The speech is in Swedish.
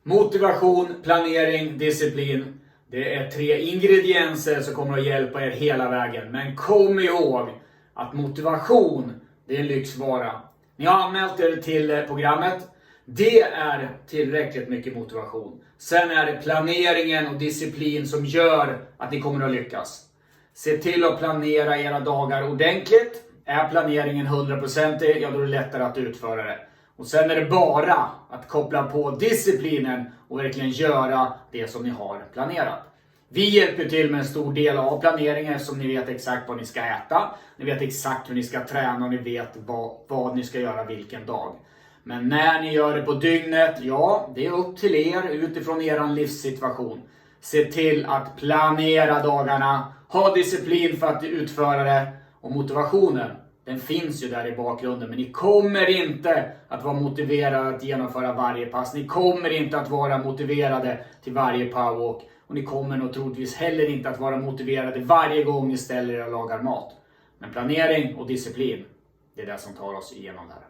Motivation, planering, disciplin. Det är 3 ingredienser som kommer att hjälpa er hela vägen. Men kom ihåg att motivation, det är en lyxvara. Ni har anmält er till programmet. Det är tillräckligt mycket motivation. Sen är det planeringen och disciplin som gör att ni kommer att lyckas. Se till att planera era dagar ordentligt. Är planeringen 100%, ja då är det lättare att utföra det. Och sen är det bara att koppla på disciplinen och verkligen göra det som ni har planerat. Vi hjälper till med en stor del av planeringen eftersom ni vet exakt vad ni ska äta. Ni vet exakt hur ni ska träna och ni vet vad ni ska göra vilken dag. Men när ni gör det på dygnet, ja det är upp till er utifrån er livssituation. Se till att planera dagarna, ha disciplin för att utföra det och motivationen. Den finns ju där i bakgrunden, men ni kommer inte att vara motiverade att genomföra varje pass. Ni kommer inte att vara motiverade till varje powerwalk. Och ni kommer nog troligtvis heller inte att vara motiverade varje gång ni ställer er och lagar mat. Men planering och disciplin, det är det som tar oss igenom det här.